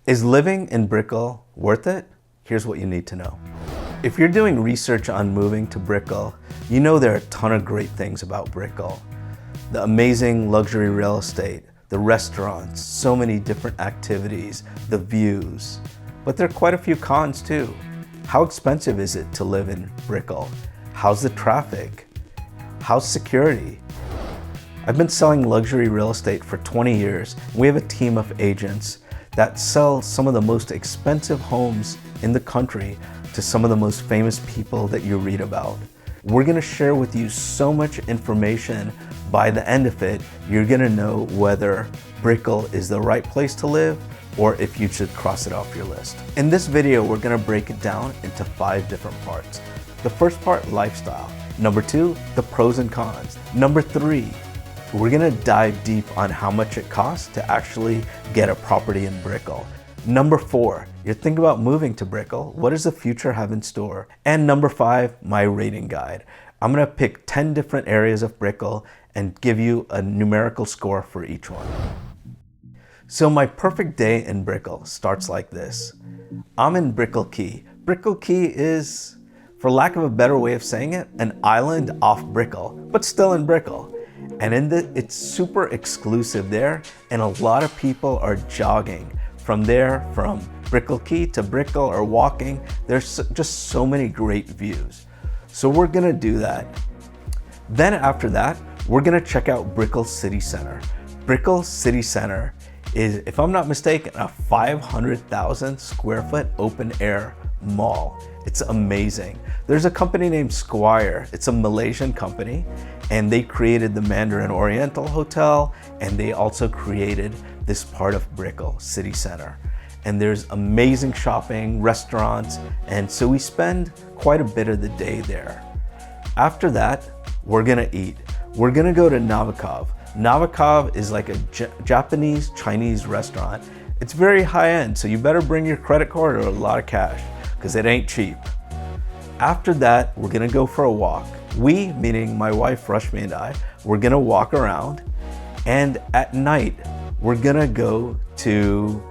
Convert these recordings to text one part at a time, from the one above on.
Is living in Brickell worth it? Here's what you need to know. If you're doing research on moving to Brickell, you know there are a ton of great things about Brickell. The amazing luxury real estate, the restaurants, so many different activities, the views. But there are quite a few cons too. How expensive is it to live in Brickell? How's the traffic? How's security? I've been selling luxury real estate for 20 years. We have a team of agents that sell some of the most expensive homes in the country to some of the most famous people that you read about. We're gonna share with you so much information. By the end of it, you're gonna know whether Brickell is the right place to live or if you should cross it off your list. In this video, we're gonna break it down into 5 different parts. The first part, lifestyle. Number 2, the pros and cons. Number 3, we're gonna dive deep on how much it costs to actually get a property in Brickell. Number 4, you're thinking about moving to Brickell. What does the future have in store? And number 5, my rating guide. I'm gonna pick 10 different areas of Brickell and give you a numerical score for each one. So my perfect day in Brickell starts like this. I'm in Brickell Key. Brickell Key is, for lack of a better way of saying it, an island off Brickell, but still in Brickell. And it's super exclusive there, and a lot of people are jogging from there, from Brickell Key to Brickell, or walking. There's just so many great views. So we're gonna do that. Then after that, we're gonna check out Brickell City Center. Brickell City Center is, if I'm not mistaken, a 500,000 square foot open air mall. It's amazing. There's a company named Squire. It's a Malaysian company, and they created the Mandarin Oriental Hotel, and they also created this part of Brickell City Center. And there's amazing shopping, restaurants, and so we spend quite a bit of the day there. After that, we're gonna eat. We're gonna go to Navikov. Navikov is like a Japanese Chinese restaurant. It's very high end, so you better bring your credit card or a lot of cash, because it ain't cheap. After that, we're gonna go for a walk. We, meaning my wife Rashmi and I, we're gonna walk around, and at night, we're gonna go to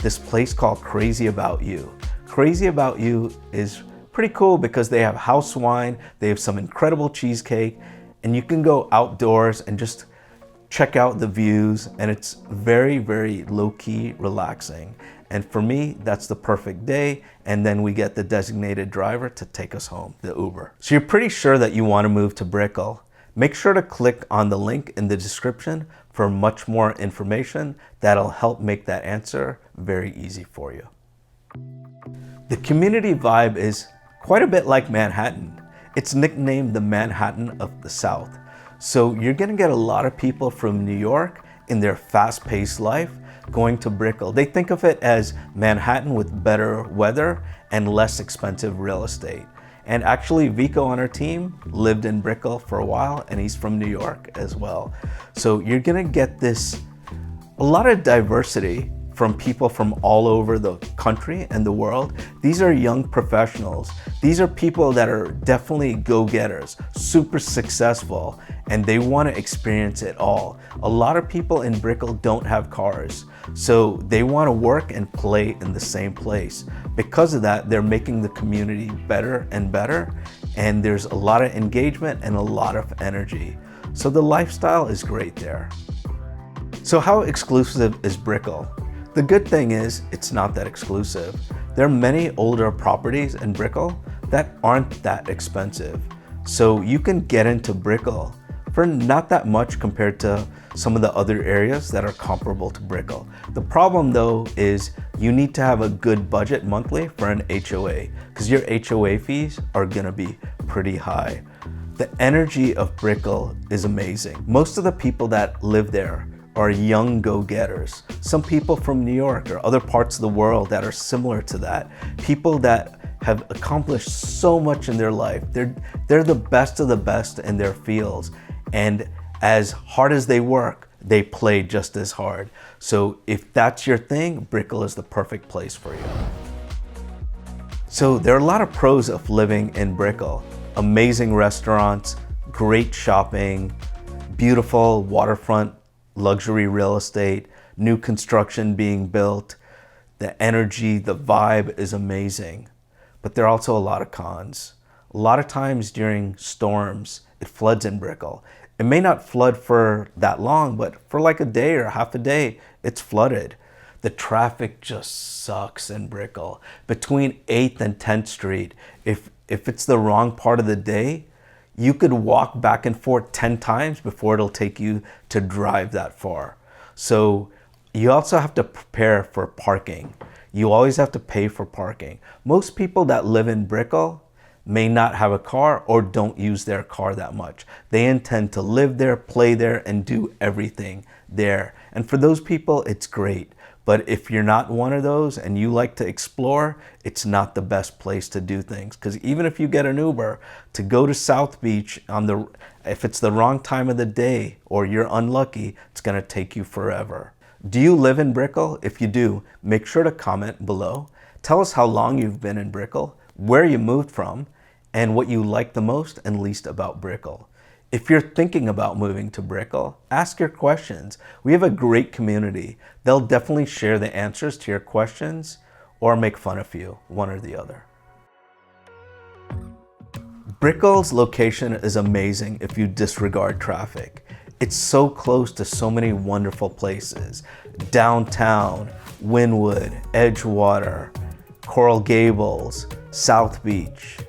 this place called Crazy About You. Crazy About You is pretty cool because they have house wine, they have some incredible cheesecake, and you can go outdoors and just check out the views, and it's very, very low-key relaxing. And for me, that's the perfect day. And then we get the designated driver to take us home, the Uber. So you're pretty sure that you want to move to Brickell. Make sure to click on the link in the description for much more information that'll help make that answer very easy for you. The community vibe is quite a bit like Manhattan. It's nicknamed the Manhattan of the South. So you're gonna get a lot of people from New York in their fast-paced life going to Brickell. They think of it as Manhattan with better weather and less expensive real estate. And actually, Vico on our team lived in Brickell for a while, and he's from New York as well. So you're gonna get a lot of diversity from people from all over the country and the world. These are young professionals. These are people that are definitely go-getters, super successful, and they want to experience it all. A lot of people in Brickell don't have cars, so they want to work and play in the same place. Because of that, they're making the community better and better, and there's a lot of engagement and a lot of energy. So the lifestyle is great there. So how exclusive is Brickell? The good thing is it's not that exclusive. There are many older properties in Brickell that aren't that expensive. So you can get into Brickell for not that much compared to some of the other areas that are comparable to Brickell. The problem though is you need to have a good budget monthly for an HOA, because your HOA fees are gonna be pretty high. The energy of Brickell is amazing. Most of the people that live there are young go-getters. Some people from New York or other parts of the world that are similar to that. People that have accomplished so much in their life. They're the best of the best in their fields. And as hard as they work, they play just as hard. So if that's your thing, Brickell is the perfect place for you. So there are a lot of pros of living in Brickell. Amazing restaurants, great shopping, beautiful waterfront luxury real estate, new construction being built. the energy, the vibe is amazing. But there are also a lot of cons. A lot of times during storms, it floods in Brickell. It may not flood for that long, but for like a day or half a day, it's flooded. The traffic just sucks in Brickell. Between 8th and 10th Street, if it's the wrong part of the day, you could walk back and forth 10 times before it'll take you to drive that far. So you also have to prepare for parking. You always have to pay for parking. Most people that live in Brickell may not have a car or don't use their car that much. They intend to live there, play there, and do everything there. And for those people, it's great. But if you're not one of those and you like to explore, it's not the best place to do things. Because even if you get an Uber to go to South Beach, if it's the wrong time of the day or you're unlucky, it's gonna take you forever. Do you live in Brickell? If you do, make sure to comment below. Tell us how long you've been in Brickell, where you moved from, and what you like the most and least about Brickell. If you're thinking about moving to Brickell, ask your questions. We have a great community. They'll definitely share the answers to your questions or make fun of you, one or the other. Brickell's location is amazing if you disregard traffic. It's so close to so many wonderful places. Downtown, Wynwood, Edgewater, Coral Gables, South Beach.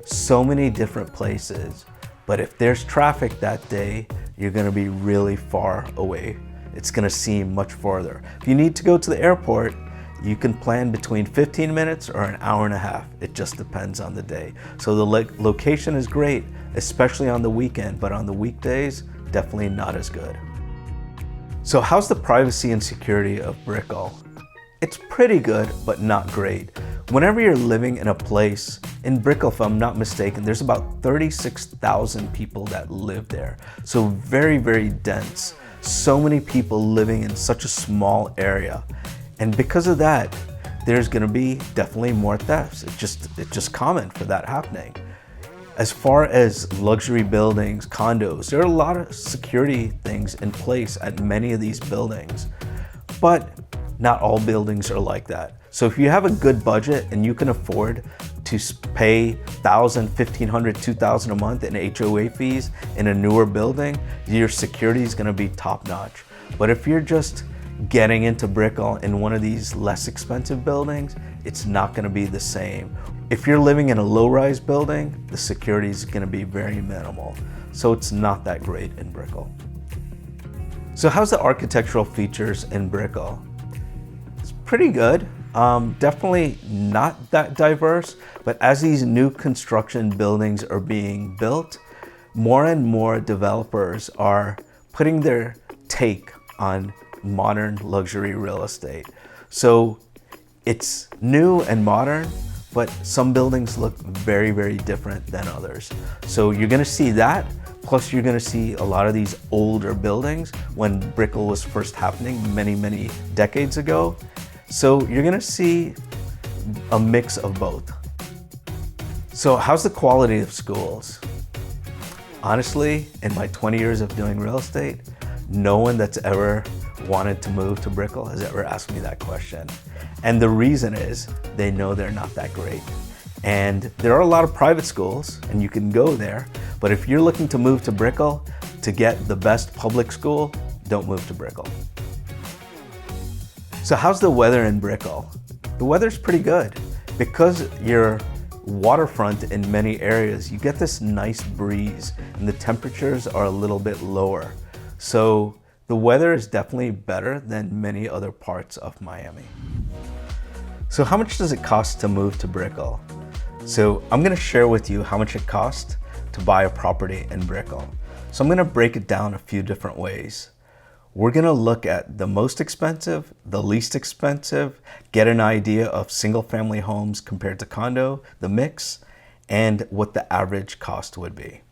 So many different places. But if there's traffic that day, you're gonna be really far away. It's gonna seem much farther. If you need to go to the airport, you can plan between 15 minutes or an hour and a half. It just depends on the day. So the location is great, especially on the weekend, but on the weekdays, definitely not as good. So how's the privacy and security of Brickell? It's pretty good, but not great. Whenever you're living in a place, in Brickell, if I'm not mistaken, there's about 36,000 people that live there. So very, very dense. So many people living in such a small area. And because of that, there's gonna be definitely more thefts. It's just common for that happening. As far as luxury buildings, condos, there are a lot of security things in place at many of these buildings, but not all buildings are like that. So if you have a good budget and you can afford to pay $1,000, $1,500, $2,000 a month in HOA fees in a newer building, your security is gonna be top notch. But if you're just getting into Brickell in one of these less expensive buildings, it's not gonna be the same. If you're living in a low-rise building, the security is gonna be very minimal. So it's not that great in Brickell. So how's the architectural features in Brickell? It's pretty good. Definitely not that diverse, but as these new construction buildings are being built, more and more developers are putting their take on modern luxury real estate. So it's new and modern, but some buildings look very, very different than others. So you're gonna see that, plus you're gonna see a lot of these older buildings when Brickell was first happening many, many decades ago. So you're gonna see a mix of both. So how's the quality of schools? Honestly, in my 20 years of doing real estate, no one that's ever wanted to move to Brickell has ever asked me that question. And the reason is they know they're not that great. And there are a lot of private schools and you can go there, but if you're looking to move to Brickell to get the best public school, don't move to Brickell. So how's the weather in Brickell? The weather's pretty good. Because you're waterfront in many areas, you get this nice breeze and the temperatures are a little bit lower. So the weather is definitely better than many other parts of Miami. So how much does it cost to move to Brickell? So I'm gonna share with you how much it costs to buy a property in Brickell. So I'm gonna break it down a few different ways. We're gonna look at the most expensive, the least expensive, get an idea of single family homes compared to condo, the mix, and what the average cost would be.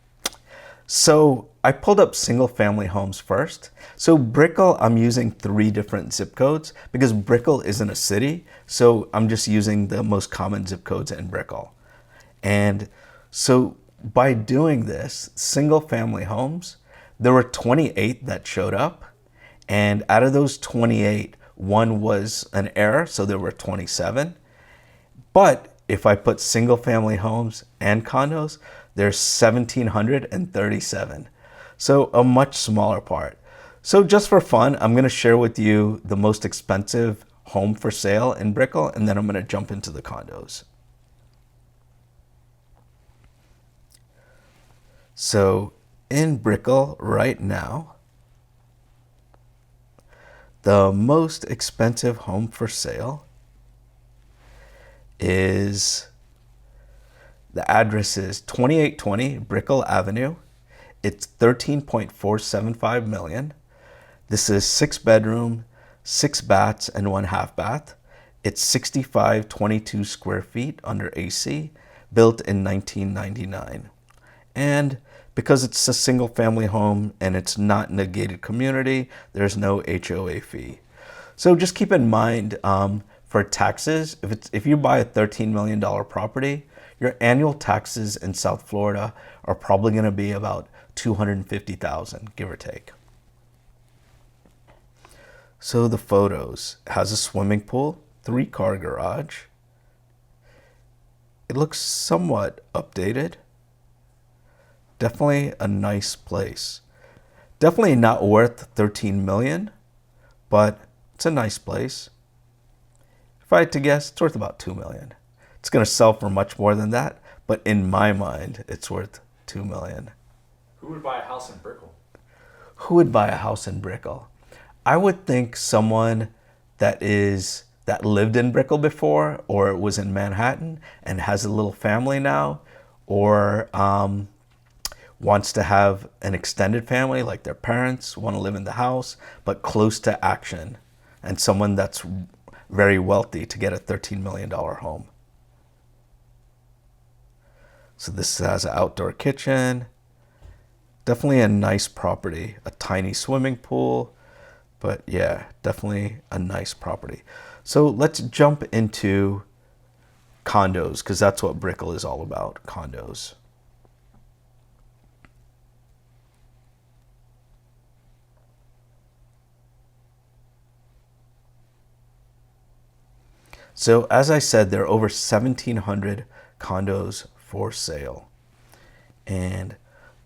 So I pulled up single family homes first. So Brickell, I'm using 3 different zip codes because Brickell isn't a city. So I'm just using the most common zip codes in Brickell. And so by doing this, single family homes, there were 28 that showed up. And out of those 28, One was an error, so there were 27. But if I put single family homes and condos, there's 1,737. So a much smaller part. So just for fun, I'm gonna share with you the most expensive home for sale in Brickell, and then I'm gonna jump into the condos. So in Brickell right now, the most expensive home for sale is, the address is 2820 Brickell Avenue. It's 13.475 million. This is 6 bedroom, 6 baths, and 1 half bath. It's 6522 square feet under AC, built in 1999. And because it's a single family home and it's not in a gated community, there's no HOA fee. So just keep in mind, for taxes, if you buy a $13 million property, your annual taxes in South Florida are probably going to be about $250,000, give or take. So the photos, it has a swimming pool, 3-car garage. It looks somewhat updated. Definitely a nice place. Definitely not worth 13 million, but it's a nice place. If I had to guess, it's worth about 2 million. It's going to sell for much more than that, but in my mind, it's worth 2 million. Who would buy a house in Brickell? Who would buy a house in Brickell? I would think someone that lived in Brickell before, or was in Manhattan and has a little family now, or wants to have an extended family, like their parents want to live in the house, but close to action, and someone that's very wealthy to get a $13 million home. So this has an outdoor kitchen. Definitely a nice property, a tiny swimming pool, but yeah, definitely a nice property. So let's jump into condos, because that's what Brickell is all about, condos. So as I said, there are over 1,700 condos for sale. And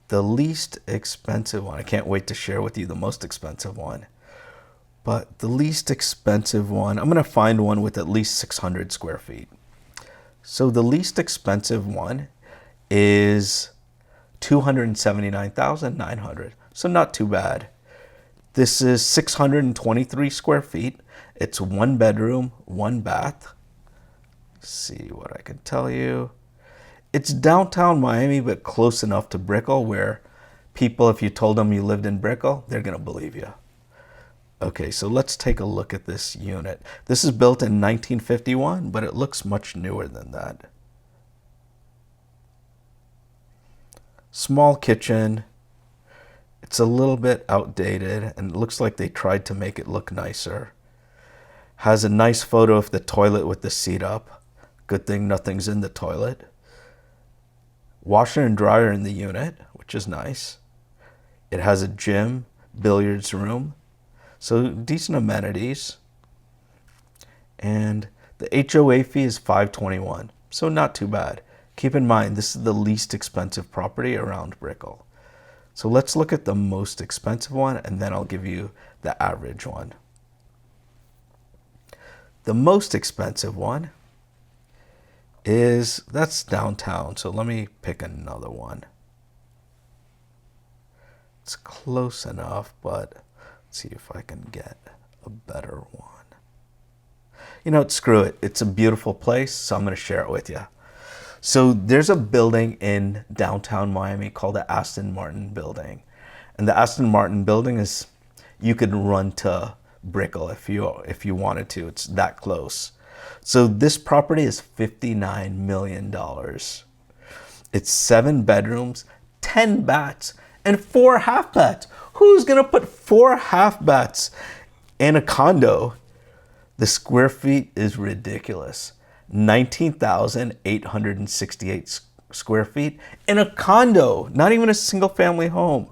the least expensive one, I can't wait to share with you the most expensive one. But the least expensive one, I'm going to find one with at least 600 square feet. So the least expensive one is 279,900. So not too bad. This is 623 square feet. It's 1 bedroom, 1 bath. Let's see what I can tell you. It's downtown Miami, but close enough to Brickell where people, if you told them you lived in Brickell, they're going to believe you. Okay, so let's take a look at this unit. This is built in 1951, but it looks much newer than that. Small kitchen. It's a little bit outdated, and it looks like they tried to make it look nicer. Has a nice photo of the toilet with the seat up. Good thing nothing's in the toilet. Washer and dryer in the unit, which is nice. It has a gym, billiards room, so decent amenities. And the HOA fee is $521, so not too bad. Keep in mind, this is the least expensive property around Brickell. So let's look at the most expensive one, and then I'll give you the average one. The most expensive one that's downtown, so let me pick another one. It's close enough, but let's see if I can get a better one. You know what, screw it. It's a beautiful place, so I'm going to share it with you. So there's a building in downtown Miami called the Aston Martin building. And the Aston Martin building is, you could run to Brickell if you wanted to. It's that close. So this property is $59 million. It's 7 bedrooms, 10 baths, and 4 half baths. Who's gonna put 4 half baths in a condo? The square feet is ridiculous. 19,868 square feet in a condo, not even a single family home.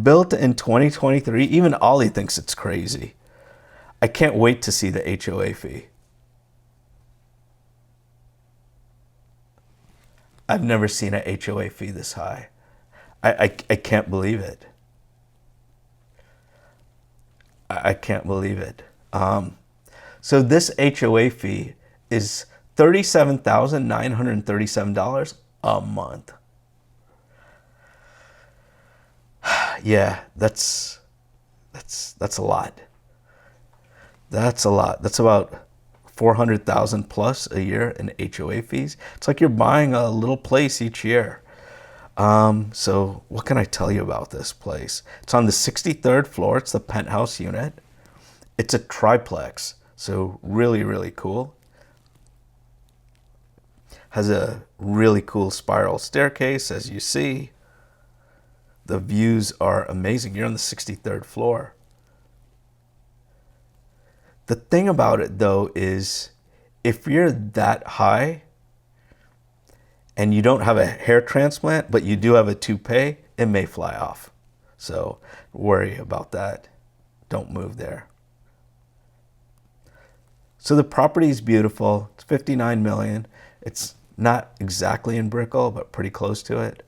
Built in 2023, even Ollie thinks it's crazy. I can't wait to see the HOA fee. I've never seen a HOA fee this high. I can't believe it. I can't believe it. So this HOA fee is $37,937 a month. Yeah, that's a lot. That's a lot. That's about $400,000 plus a year in HOA fees. It's like you're buying a little place each year. So what can I tell you about this place? It's on the 63rd floor. It's the penthouse unit. It's a triplex, so really, really cool. Has a really cool spiral staircase, as you see. The views are amazing. You're on the 63rd floor. The thing about it, though, is if you're that high and you don't have a hair transplant, but you do have a toupee, it may fly off. So worry about that. Don't move there. So the property is beautiful. It's $59 million. It's not exactly in Brickell, but pretty close to it.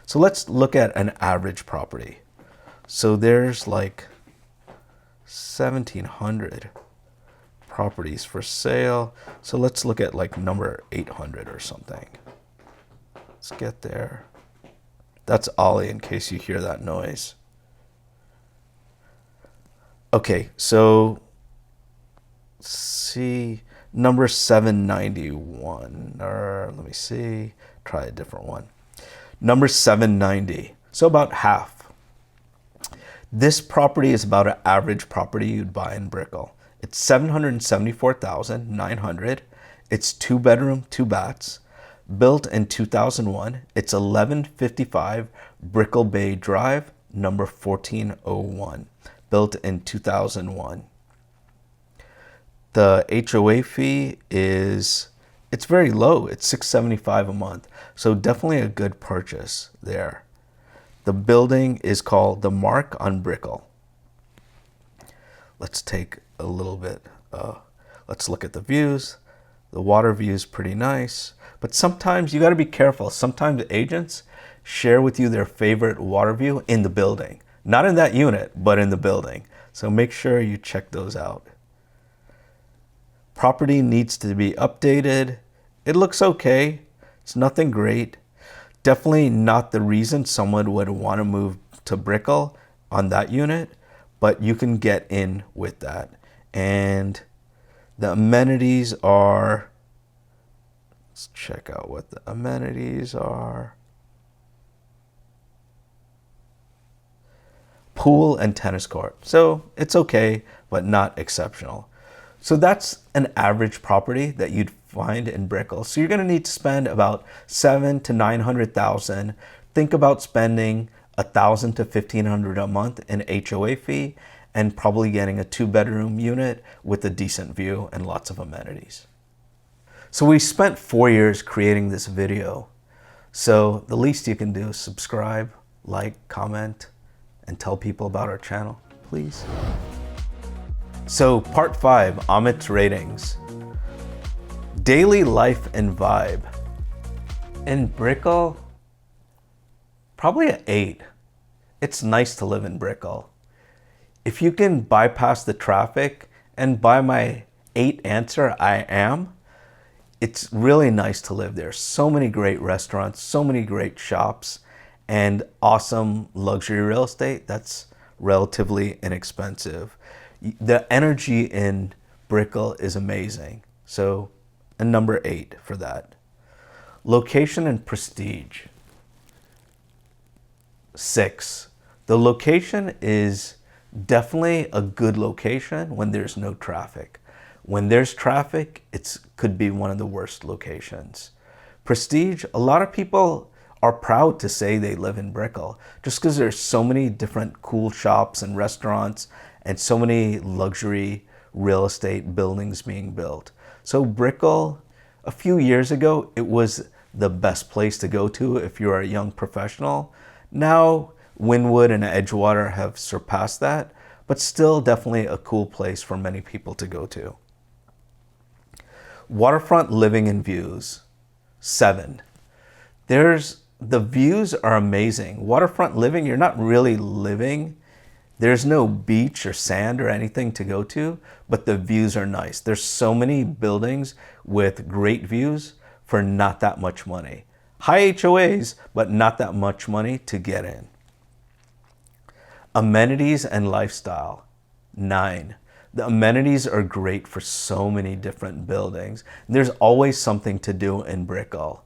So let's look at an average property. So there's like 1,700 properties for sale. So let's look at like number 800 or something. Let's get there. That's Ollie in case you hear that noise. Okay, so see number 791, or let me see, try a different one. Number 790, so about half. This property is about an average property you'd buy in Brickell. It's $774,900. It's 2-bedroom, 2 baths, built in 2001. It's 1155 Brickell Bay Drive, number 1401, built in 2001. The HOA fee it's very low. It's $675 a month. So definitely a good purchase there. The building is called The Mark on Brickell. Let's take a little bit. Let's look at the views. The water view is pretty nice. But sometimes you got to be careful. Sometimes agents share with you their favorite water view in the building. Not in that unit, but in the building. So make sure you check those out. Property needs to be updated. It looks okay. It's nothing great. Definitely not the reason someone would want to move to Brickell on that unit, but you can get in with that. And the amenities are, let's check out what the amenities are. Pool and tennis court. So it's okay, but not exceptional. So that's an average property that you'd find in Brickell. So you're going to need to spend about $700,000 to $900,000. Think about spending $1,000 to $1,500 a month in HOA fee, and probably getting a 2-bedroom unit with a decent view and lots of amenities. So we spent 4 years creating this video. So the least you can do is subscribe, like, comment, and tell people about our channel, please. So part 5, Amits Ratings. Daily life and vibe. In Brickell, probably an 8. It's nice to live in Brickell. If you can bypass the traffic, and by my 8 answer, I am, it's really nice to live there. So many great restaurants, so many great shops, and awesome luxury real estate that's relatively inexpensive. The energy in Brickell is amazing. So a number 8 for that. Location and prestige. 6. The location is definitely a good location when there's no traffic. When there's traffic, it could be one of the worst locations. Prestige, a lot of people are proud to say they live in Brickell just because there's so many different cool shops and restaurants and so many luxury real estate buildings being built. So Brickell, a few years ago, it was the best place to go to if you're a young professional. Now, Wynwood and Edgewater have surpassed that, but still definitely a cool place for many people to go to. Waterfront living and views, 7. The views are amazing. Waterfront living, you're not really living. There's no beach or sand or anything to go to, but the views are nice. There's so many buildings with great views for not that much money. High HOAs, but not that much money to get in. Amenities and lifestyle, 9. The amenities are great for so many different buildings. There's always something to do in Brickell.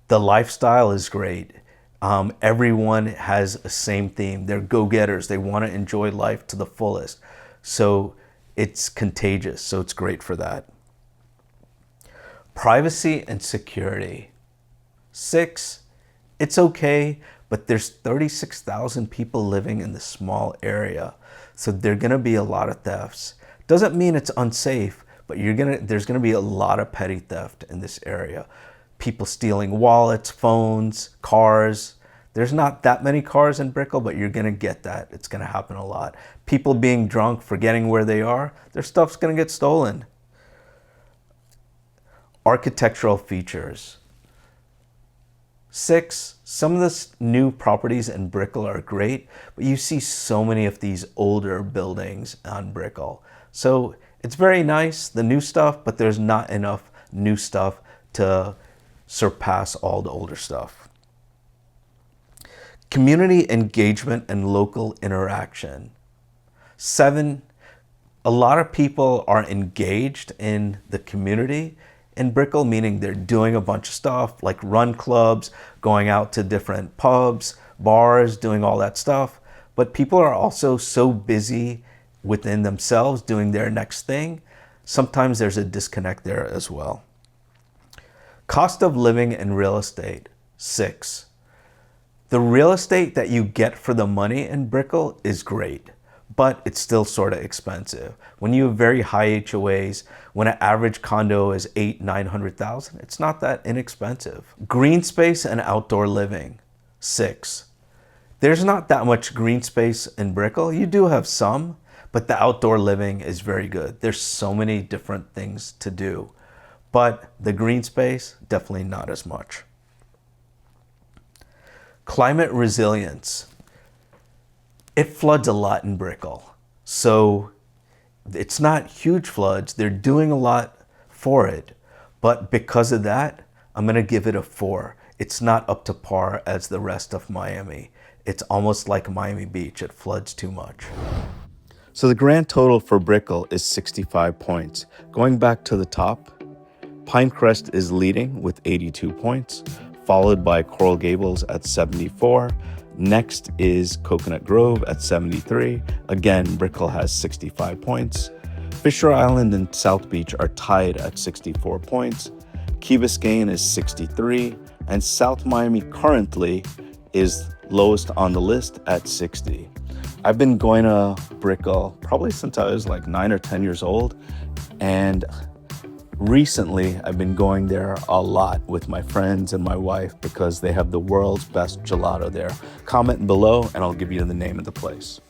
The lifestyle is great. Everyone has the same theme. They're go-getters. They want to enjoy life to the fullest. So it's contagious. So it's great for that. Privacy and security, 6. It's okay, but there's 36,000 people living in this small area. So there're going to be a lot of thefts. Doesn't mean it's unsafe, but there's going to be a lot of petty theft in this area. People stealing wallets, phones, cars. There's not that many cars in Brickell, but you're going to get that. It's going to happen a lot. People being drunk, forgetting where they are, their stuff's going to get stolen. Architectural features, 6. Some of the new properties in Brickell are great, but you see so many of these older buildings on Brickell. So it's very nice, the new stuff, but there's not enough new stuff to surpass all the older stuff. Community engagement and local interaction, 7. A lot of people are engaged in the community in Brickell, meaning they're doing a bunch of stuff like run clubs, going out to different pubs, bars, doing all that stuff. But people are also so busy within themselves doing their next thing. Sometimes there's a disconnect there as well. Cost of living and real estate, 6. The real estate that you get for the money in Brickell is great, but it's still sort of expensive. When you have very high HOAs, when an average condo is $800,000-900,000, it's not that inexpensive. Green space and outdoor living, 6. There's not that much green space in Brickell. You do have some, but the outdoor living is very good. There's so many different things to do, but the green space, definitely not as much. Climate resilience. It floods a lot in Brickell. So it's not huge floods. They're doing a lot for it. But because of that, I'm going to give it a 4. It's not up to par as the rest of Miami. It's almost like Miami Beach. It floods too much. So the grand total for Brickell is 65 points. Going back to the top, Pinecrest is leading with 82 points, followed by Coral Gables at 74. Next is Coconut Grove at 73. Again, Brickell has 65 points. Fisher Island and South Beach are tied at 64 points. Key Biscayne is 63. And South Miami currently is lowest on the list at 60. I've been going to Brickell probably since I was like 9 or 10 years old. And recently, I've been going there a lot with my friends and my wife because they have the world's best gelato there. Comment below and I'll give you the name of the place.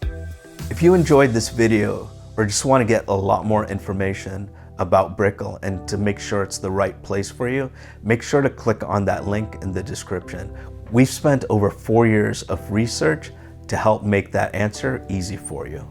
If you enjoyed this video or just want to get a lot more information about Brickell and to make sure it's the right place for you, make sure to click on that link in the description. We've spent over 4 years of research to help make that answer easy for you.